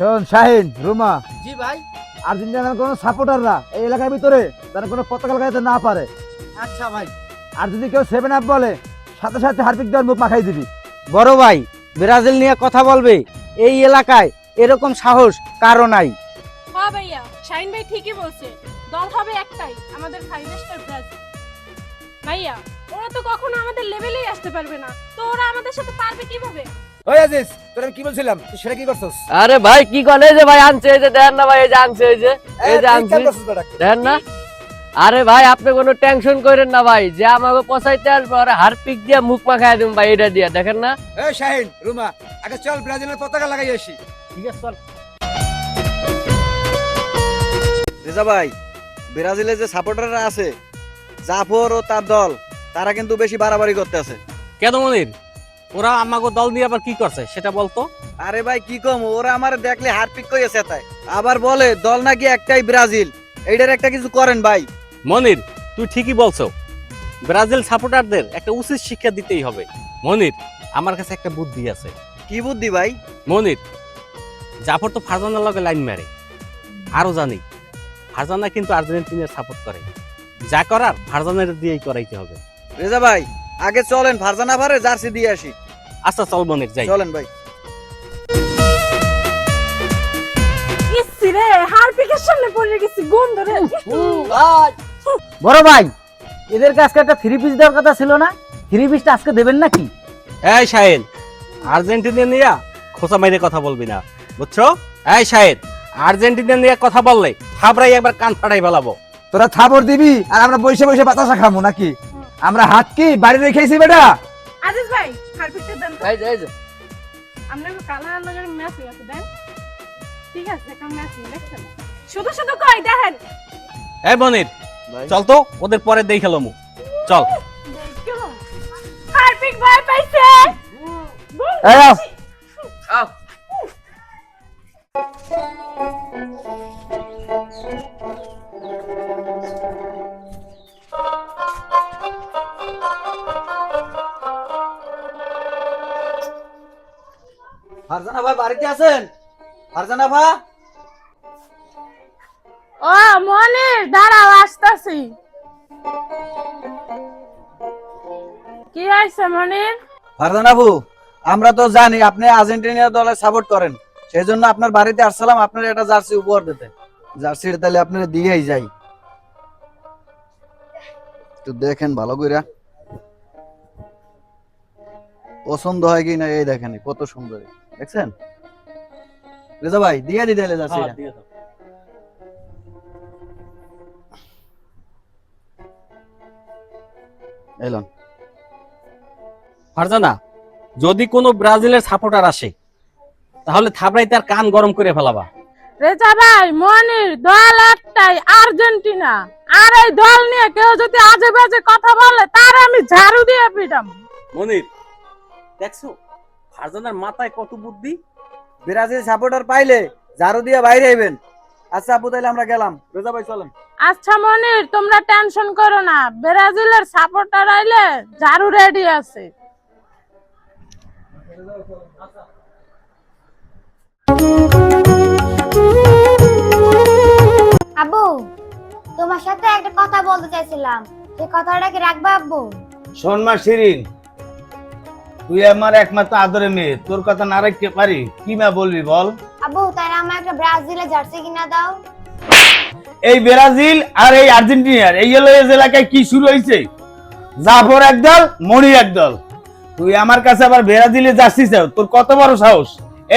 শোন শাহিন, রুমা, জি ভাই। আর্জেন্টিনার কোনো সাপোর্টাররা এই এলাকার ভিতরে তারা কোনো পতাকা লাগাইতে না পারে। আচ্ছা ভাই। আর যদি কেউ 7 আপ বলে সাথে সাথে হারপিক দেওয়ার মুখ মাখাই দিবি। বড় ভাই, ব্রাজিল নিয়ে কথা বলবে এই এলাকায় এরকম সাহস কারো নাই। হ্যাঁ ভাইয়া, শাহিন ভাই ঠিকই বলছে, দল হবে একটাই, আমাদের ফাইভ স্টার ব্রাজিল। ভাইয়া, ওরা তো কখনো আমাদের লেভেলেই আসতে পারবে না, তো ওরা আমাদের সাথে পারবে কিভাবে? ওই আজিজ, তোরা কি বলছিলাম, তুই সেটা কি করছস? আরে ভাই কি করে, এই যে ভাই আনছে, এই যে দেন না ভাই, এই যে আনছে, এই যে আনছে, দেন না। আরে ভাই আপনি কোনো টেনশন করেন না ভাই, যে আমাকে পচাইতে আসবে আর হারপিক দিয়ে মুখ মাখায় দিন ভাই, এটা দিয়ে দেখেন না। এই শাহিন, রুমা, আগে চল ব্রাজিলের পতাকা লাগাই আসি। ঠিক আছে চল। রেজা ভাই, ব্রাজিলের যে সাপোর্টাররা আছে, জাফর ও তার দল, তারা কিন্তু বেশি বাড়াবাড়ি করতে আছে। কেন মনির, ওরা আমাকে দল নিয়ে আবার কি করছে সেটা বলতো। আরে ভাই কি কম, ওরা আমার দেখলে হারপিক কইছে তাই, আবার বলে দল নাকি একটাই ব্রাজিল। এইটার একটা কিছু করেন ভাই। মনির, তুই ঠিকই বলছো, ব্রাজিল সাপোর্টারদের একটা উচিত শিক্ষা দিতেই হবে। মনির, আমার কাছে একটা বুদ্ধি আছে। কি বুদ্ধি ভাই? মনির, জাফর তো ফারজানার লগে লাইন মারে, আরো জানি ফারজানা কিন্তু আর্জেন্টিনার সাপোর্ট করে, যা করার ফারজানের দিয়েই করাইতে হবে। রেজা ভাই, আগে চলেন ফারজানা ভারে জার্সি দিয়ে আসি। আচ্ছা চল মনির, যাই। চলেন ভাই। ইসি রে, হারপিকের সামনে পড়ে গেছি, গন্ধ রে। বড় ভাই, এদের কাছে একটা 3 পিস দেওয়ার কথা ছিল না? 3 পিসটা আজকে দেবেন নাকি? এই শাহেদ, আর্জেন্টিনা নিয়ে খোঁচা মাইরে কথা বলবি না, বুঝছো? এই শাহেদ, আর্জেন্টিনা নিয়ে কথা বললে থাবড়াই একবার কান ফাটাই ফেলাবো। তোরা থাবর দিবি আর আমরা বসে বসে বাতাসা খামু নাকি? আমরা হাত কি বাড়ি রেখেছি বেটা? আজিজ ভাই, হারপিকটা দেন তো। এই যে, এই যে। আমরা কালার লাগার ম্যাচিং আছে, দেন। ঠিক আছে, একটা ম্যাচিং দেখছেন, শুধু শুধু কই দেখেন। এই মনির, চল তো, ওদের পরে দেই খেলমু, চল। হারপিক ভাই পাইছে। এই আও। ফারজানা ভাই বাড়িতে আছেন? ফারজানা ভাই, ও মনির, দাঁড়াও আসতাছি। কি হইছে মনির? ফারজানা আপু, আমরা তো জানি আপনি আর্জেন্টিনা দলে সাপোর্ট করেন, সেই জন্য আপনার বাড়িতে আসছিলাম আপনার একটা জার্সি উপহার দিতে। জার্সিটা তাহলে আপনারা দিয়েই যাই, একটু দেখেন ভালো কইরা পছন্দ হয় কি না। এই দেখেন কত সুন্দর, দেখছেন? রেজা ভাই দিয়ে দিতে জার্সিটা। এলন ফারজানা, যদি কোনো ব্রাজিলের সাপোর্টার আসে তাহলে থাবড়াই তার কান গরম করে ফেলাবা। রেজা ভাই, মনির দল একটাই, আর্জেন্টিনা। আর এই দল নিয়ে কেউ যদি আজে বাজে কথা বলে তার আমি ঝাড়ু দিয়ে পিটাম। মনির, দেখছো ফারজানার মাথায় কত বুদ্ধি। ব্রাজিল সাপোর্টার পাইলে ঝাড়ু দিয়ে বাইরে আইবেন। আচ্ছা আপু, তাইলে আমরা গেলাম। রেজা ভাই চলেন। আচ্ছা মনির, তোমরা টেনশন করো না, ব্রাজিলের সাপোর্টার আইলে ঝাড়ু রেডি আছে। আব্বু, তোমার সাথে একটা কথা বলতে চাইছিলাম, সেই কথাটা কি রাখবা আব্বু? শোন মা শিরিন, তুই আমার একমাত্র আদরে মেয়ে, তোর কথা না রাখতে পারি? কি মা বলবি বল? আব্বু, তাহলে আমার একটা ব্রাজিলের জার্সি কিনা দাও। এই ব্রাজিল আর এই আর্জেন্টিনার এই এলাকায় কি শুরু হয়েছে? জাফর একদল, মনির একদল। তুই আমার কাছে আবার ব্রাজিলের জার্সি চাও? তোর কত বড় সাহস!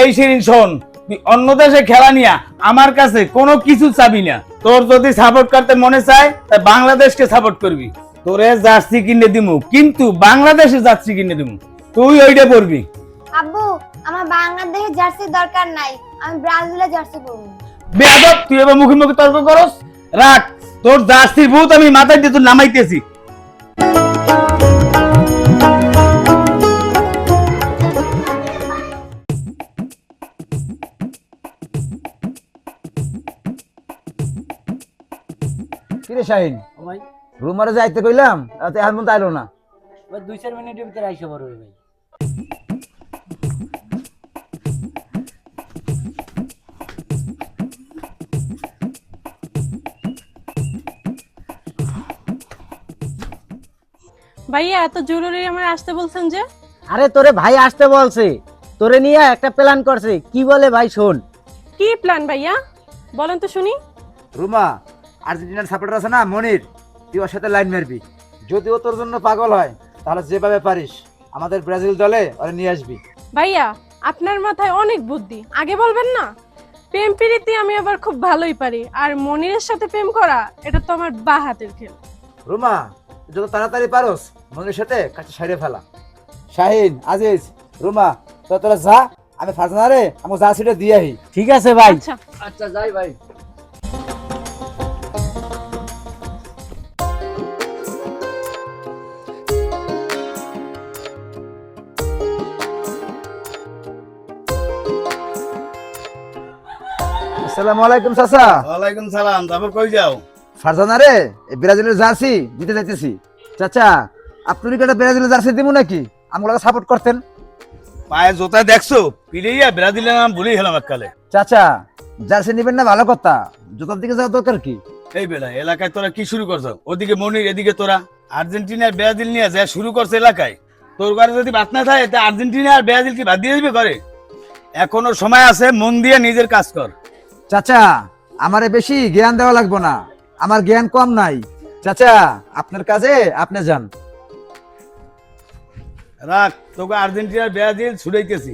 এই শিরিন শোন, তুই অন্য দেশে খেলা নিয়া আমার কাছে কোনো কিছু চাবি না। তোর যদি সাপোর্ট করতে মনে চায় তাই বাংলাদেশকে সাপোর্ট করবি। তোরে জার্সি কিনে দিমু, কিন্তু বাংলাদেশে জার্সি কিনে দিমু, তুই ওইটা পরবি। আব্বু, আমার বাংলাদেশের জার্সি দরকার নাই, আমি ব্রাজিলের জার্সি পরবো। বেয়াদব, তুই এবার মুখে মুখে তর্ক করস? রাখ, তোর জার্সির ভূত আমি মাথায় দিয়ে তোর নামাইতেছি। কিরে শাহিন, ভাই, রুমারে যাইতে কইলাম, রাতে এখন পর্যন্ত আইলো না। 2-4 মিনিটের ভিতরে আইসা পড়বে ভাই। ভাইয়া এত জরুরি আমার আসতে বলছেন যে? আরে তোরে ভাই আসতে বলছে, তোরে নিয়ে একটা প্ল্যান করছে, কি বলে ভাই শোন। কি প্ল্যান ভাইয়া, বলেন তো শুনি। রুমা, আর্জেন্টিনার সাপোর্টার আছে না মনির, তুই ওর সাথে লাইন মারবি। যদি ও তোর জন্য পাগল হয় তাহলে যেভাবে পারিস আমাদের ব্রাজিল দলে ওরে নিয়ে আসবি। ভাইয়া আপনার মাথায় অনেক বুদ্ধি, আগে বলবেন না? প্রেম প্রীতি আমি আবার খুব ভালোই পারি, আর মনিরের সাথে প্রেম করা এটা তো আমার বা হাতের খেল। রুমা, যত তাড়াতাড়ি পারোস মনির সাথে কাছে সারিয়ে ফেলা। শাহিন, আজিজ, রুমা, তোরা যা, আমি ফারজানারে আমাকে যা সেটা দিয়ে আহি। ঠিক আছে ভাই। আচ্ছা আচ্ছা যাই ভাই। আসসালামু আলাইকুম চাচা। ওয়ালাইকুম সালাম। তারপর কই যাও? ফারজানারে এই ব্রাজিলের জার্সি দিতে যাইতেছি। চাচা, আপনি কি একটা ব্রাজিলের জার্সি দিব নাকি? আমাকে সাপোর্ট করতেন। পায়ে জোতা দেখছো, পিড়িয়া ব্রাজিলের নাম ভুলেই গেলাম এককালে। চাচা, জার্সি নিবেন না ভালো কথা, জুতার দিকে যাওয়ার দরকার কি? এই বেলা এলাকায় তোরা কি শুরু করছো? ওদিকে মনির, এদিকে তোরা। আর্জেন্টিনার ব্রাজিল নিয়ে যা শুরু করছে এলাকায়। তোর ঘরে যদি ভাত না থাকে তা আর্জেন্টিনা আর ব্রাজিল কি বাদ দিয়ে দিবে করে? এখনো সময় আছে, মন দিয়ে নিজের কাজ কর। চাচা, আমারে বেশি জ্ঞান দেওয়া লাগবে না, আমার জ্ঞান কম নাই। চাচা, আপনার কাজে আপনি যান। রাখ, তোকে আর্জেন্টিনার ব্রাজিল ছুড়াইতেছি।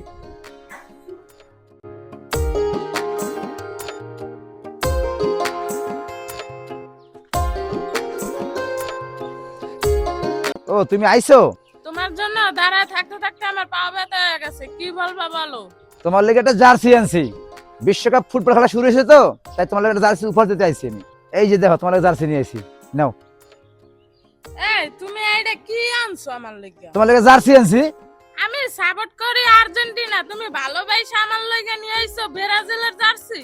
ও, তুমি আইছো? তোমার জন্য দাঁড়ায় থাকতে থাকতে আমার পা ব্যথা হয়ে গেছে, কি বলবা বলো? তোমার লেগে একটা জার্সি আনছি, বিশ্বকাপ ফুটবল খেলা শুরু হয়েছে তো, তাই তোমার লেগে একটা জার্সি উপহার দিতে আইছি আমি। এই যে দেখো, তোমার লেগে জার্সি নিয়ে আইছি, নাও। এই তুমি এইটা কি আনছো আমার লাগি? তোমার লেগে জার্সি আনছি। আমি সাপোর্ট করি আর্জেন্টিনা, তুমি ভালোবাসা আমার লাগি নিয়ে আইছো ব্রাজিলের জার্সি।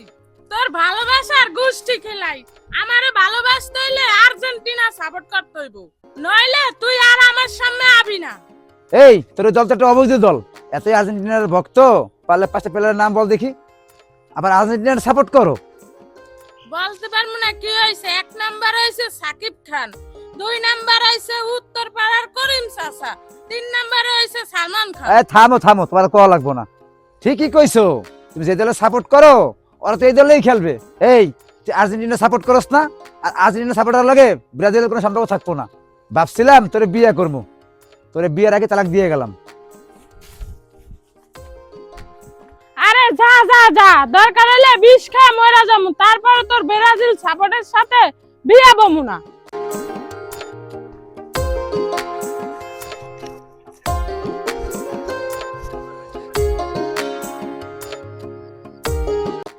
তোর ভালোবাসার গোষ্ঠী খেলাই, আমারে ভালোবাসতে হইলে আর্জেন্টিনা সাপোর্ট করতে হইব, নইলে তুই আর আমার সামনে আবি না। এই, তোর দল তো একটা অবৈধ দল, এতই আর্জেন্টিনার ভক্ত, পারলে 5টা প্লেয়ারের নাম বল দেখি, আবার আর্জেন্টিনার সাপোর্ট করো। বলতে পারবো না কি হইছে। 1 নাম্বার হইছে সাকিব খান, 2 নাম্বার হইছে উত্তর পাড়ার করিম চাচা, 3 নাম্বারে হইছে সালমান খান। এই থামো থামো, তোমার কোয়া লাগবো না। ঠিকই কইছো, তুমি যে দলে সাপোর্ট করো ওরা তো এই দলেই খেলবে। এই, তুই আর্জেন্টিনা সাপোর্ট করস না, আর আর্জেন্টিনা সাপোর্টার লাগে ব্রাজিলের কোনো সম্পর্ক থাকবো না। ভাবছিলাম তোরে বিয়ে করবো, তোরে বিয়ের আগে তালাক দিয়ে গেলাম। আরে যা যা যা, দরকার হলে বিষ খায় মরা যামু, তারপরে তোর ব্রাজিল সাপোর্টের সাথে বিয়ে বমু না।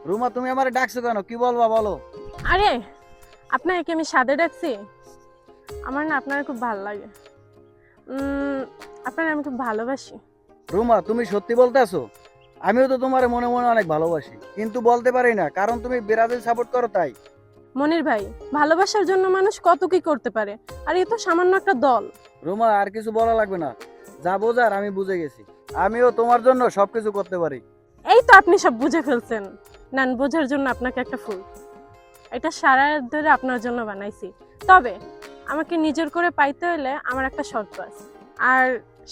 রুমা, তুমি আমারে ডাকছো কেন? কি বলবা বলো। আরে আপনাকে আমি সাদে ডাকছি, আমার না আপনার খুব ভালো লাগে, আপনার আমি খুব ভালোবাসি। রুমা, তুমি সত্যি বলতেছো? আমিও তো তোমার মনে মনে অনেক ভালোবাসি, কিন্তু বলতে পারি না, কারণ তুমি ব্রাজিল সাপোর্ট করো তাই। মনির ভাই, ভালোবাসার জন্য মানুষ কত কি করতে পারে, আর এ তো সামান্য একটা দল। রুমা, আর কিছু বলা লাগবে না, যা বোঝার আমি বুঝে গেছি। আমিও তোমার জন্য সবকিছু করতে পারি। এই তো আপনি সব বুঝে ফেলছেন। নেন, বোঝার জন্য আপনাকে একটা ফুল, এটা সারা রাত ধরে আপনার জন্য বানাইছি। তবে আমাকে নিজের করে পাইতে হলে আমার একটা শর্ত আছে, আর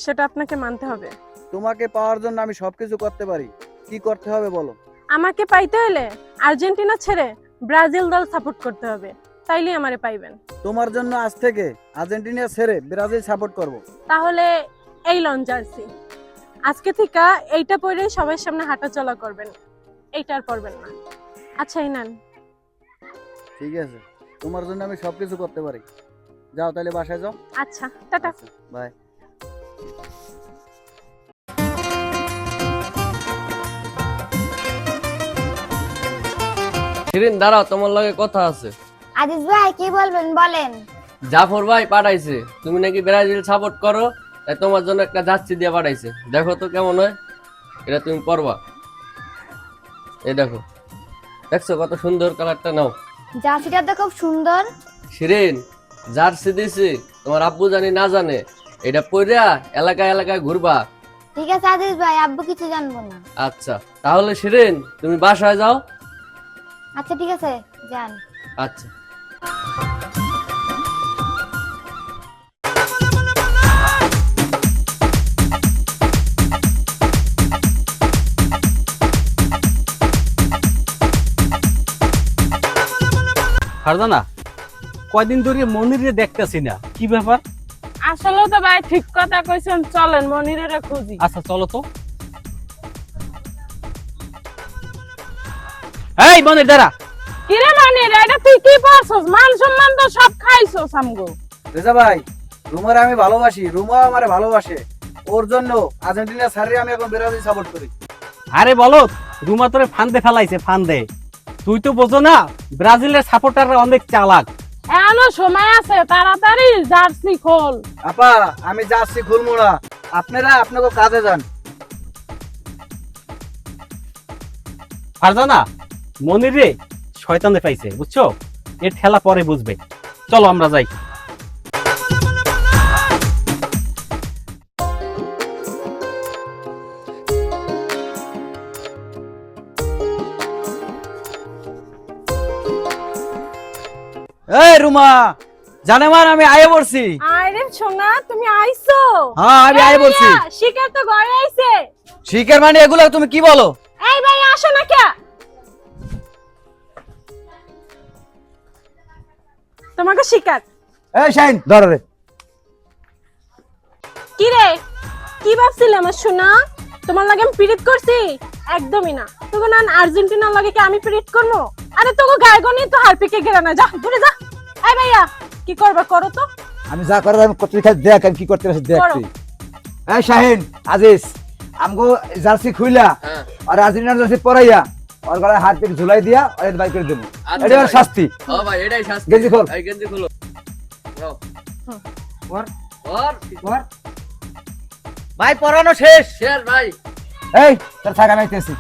সেটা আপনাকে মানতে হবে। তোমাকে পাওয়ার জন্য আমি সবকিছু করতে পারি, কি করতে হবে বলো। আমাকে পাইতে হলে আর্জেন্টিনা ছেড়ে ব্রাজিল দল সাপোর্ট করতে হবে, তাইলে আমারে পাইবেন। তোমার জন্য আজ থেকে আর্জেন্টিনা ছেড়ে ব্রাজিল সাপোর্ট করব। তাহলে এই লন জার্সি, আজকে থেকে এইটা পরেই সবার সামনে হাঁটা চলা করবেন, এইটা আর পরবেন না। আচ্ছা, এই নেন। ঠিক আছে, তোমার জন্য আমি সবকিছু করতে পারি। যাও তাহলে বাসায় যাও। আচ্ছা, টাটা। বাই। শিরিন দাঁড়াও, তোমার লগে কথা আছে। আজিজ ভাই, কি বলবেন বলেন। জাফর ভাই পাঠাইছে, তুমি নাকি ব্রাজিল সাপোর্ট করো, তাই তোমার জন্য একটা জার্সি দিয়ে পাঠাইছে। দেখো তো কেমন হয়, এটা তুমি পরবা। এই দেখো, দেখছো কত সুন্দর কালারটা? নাও। জার্সিটা তো খুব সুন্দর। শিরিন, জার্সি দিছি, তোমার আব্বু জানি না জানে, এটা পইরা এলাকায় এলাকায় ঘুরবা। ঠিক আছে আজিজ ভাই, আব্বু কিছু জানবো না। আচ্ছা, তাহলে শিরিন তুমি বাসায় যাও। আচ্ছা ঠিক আছে, যান। আচ্ছা। ফারজানা, কয়দিন ধরে মনিরে দেখতেছি না, কি ব্যাপার? আসলে তো ভাই ঠিক কথা কইছেন, চলেন মনিরের খুঁজি। আচ্ছা চলো তো। এই মনির দাঁড়া। কিরে মনির, এটা তুই কি পারছস? মান সম্মান তো সব খাইছস আমগো। রেজা ভাই, রুমার আমি ভালোবাসি, রুমা আমারে ভালোবাসে, ওর জন্য আর্জেন্টিনা ছাড়িয়ে আমি এখন ব্রাজিল সাপোর্ট করি। আরে বলো, রুমা তোরে ফান্দে ফেলাইছে, ফান্দে। তুই তো বোঝো না, ব্রাজিলের সাপোর্টাররা অনেক চালাক। এখনো সময় আছে, তাড়াতাড়ি জার্সি খোল। আপা, আমি যাচ্ছি খুলবো না, আপনারা আপনাকে কাজে যান। ফারজানা, মনির রে শয়তানে পাইছে, বুঝছো? এর ঠেলা পরে বুঝবে। চলো আমরা যাই। এই রুমা, জানে মান আমি আয়ে পড়ছি। আরে সোনা, তুমি আইছো? হ্যাঁ, আমি আয়ে পড়ছি। শিকার তো ঘরে আইছে। শিখের মানে এগুলো তুমি কি বলো? এই ভাই আসো না কে? তোমাকে শিকার। এই শাহিন ধর রে। কি রে, কি ভাবছিলে আমার সোনা? তোমার লাগে আমি পিরিত করছি? একদমই না। তোকে না আর্জেন্টিনার লাগে কি আমি পিরিত করবো? আরে তোকে গায়গনি তো হারপিকে গেরা না, যা দূরে যা। এই ভাইয়া, কি করবা করো তো। আমি যা করার আমি করতে খাই, দেখ আমি কি করতে পারছি দেখ করো। তুই। এই শাহিন, আজিজ, আমগো জার্সি খুইলা আর আর্জেন্টিনার জার্সি পরাইয়া ওর গলায় হাত পিক ঝুলাই দিয়া আর বাই করে দেবো। এটা আমার শাস্তি। হ্যাঁ ভাই, এটাই শাস্তি। গেঞ্জি খোল। এই গেঞ্জি খোলো। নাও। কর। কর। কর। ভাই পড়ানো শেষ। শেষ ভাই। এই তোর থাকা নাইতেছি।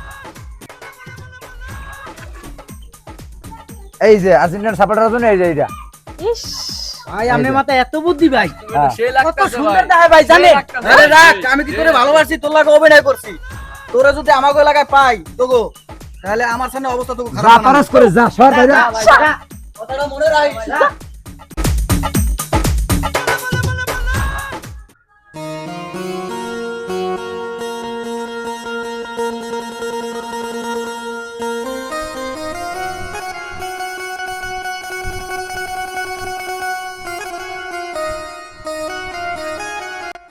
এই যে আর্জেন্টিনার সাপোর্টারের জন্য এই যে এইটা। ইস, ভাই আপনি মাথায় এত বুদ্ধি ভাই। হ্যাঁ। সে কত লাগতেছে সুন্দর ভাই। দেখায় ভাই, জানেন? সে লাগতেছে। আরে রাখ, আমি কি করে ভালোবাসি, তোর লাগে অভিনয় করছি। তোরা যদি আমাকে এলাকায় পাই তোগো, তাহলে আমার সামনে অবস্থা তো যা খারাপ না। পারস করে যা, সর ভাই যা। কথাটা মনে রাখিস।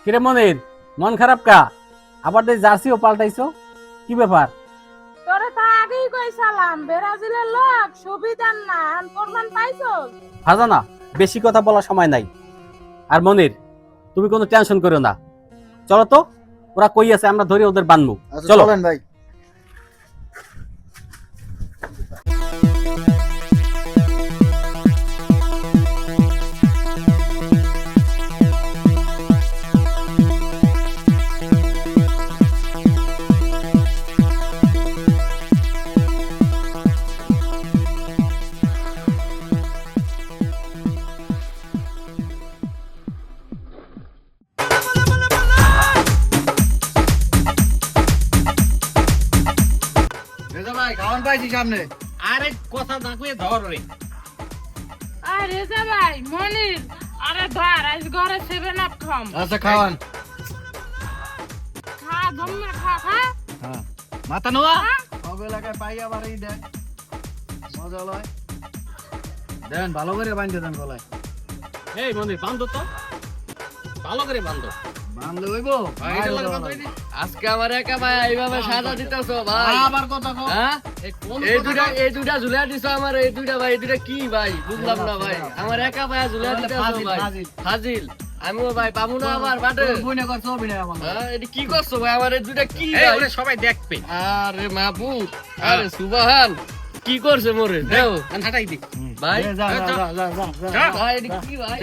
কিরে মনির, মন খারাপ কা? আবার জার্সিও পাল্টাইছো, কি ব্যাপার? তোরে তা আগেই কইছিলাম, ব্রাজিলের লোক সুবিধার না, প্রমাণ পাইছস? ফারজানা, বেশি কথা বলার সময় নাই। আর মনির, তুমি কোনো টেনশন করো না। চলো তো, ওরা কই আছে আমরা ধরে ওদের বানবো। আচ্ছা, চলো। চলেন ভাই। রেজা ভাই, খাওয়ান পাইছি সামনে। আরে কথা না কইয়ে ধর রে। আরে যা ভাই, মনির, আরে ধর, আজ ঘরে 7 আপ খাম। আচ্ছা খাওয়ান। খা, জম্মে খা, খা। হ্যাঁ, মাথা নোয়া। আমাকে এলাকায় পাই আবার এই দেখ, মজা লয়। দেন ভালো করে বাঁধতে দেন গলায়। এই মনির, বান্ধো তো, ভালো করে বান্ধো। বাঁধলে হইবো? আজকে আমার একা ভাই এইভাবে সাজা দিতেছো ভাই। আবার কথা কও। হ্যাঁ? এই দুইটা ঝুলিয়া দিছো আমার, এই দুইটা ভাই, এই দুইটা কি ভাই বুঝলাম না ভাই। আমার একা ভাই ঝুলিয়া দিতেছো ভাই। ফাজিল, আমিও ভাই পাবো না আবার বাটে। অভিনয় করছো, অভিনয় আমার। হ্যাঁ, এটা কি করছো ভাই? আমার এই দুইটা কি ভাই? সবাই দেখবে। আরে মাহবুব, আরে সুবহান, কি করছে মোরে দেও হাঁটাই দি। ভাই। যা, যা, যা, যা, যা, যা। ভাই এটা কি ভাই?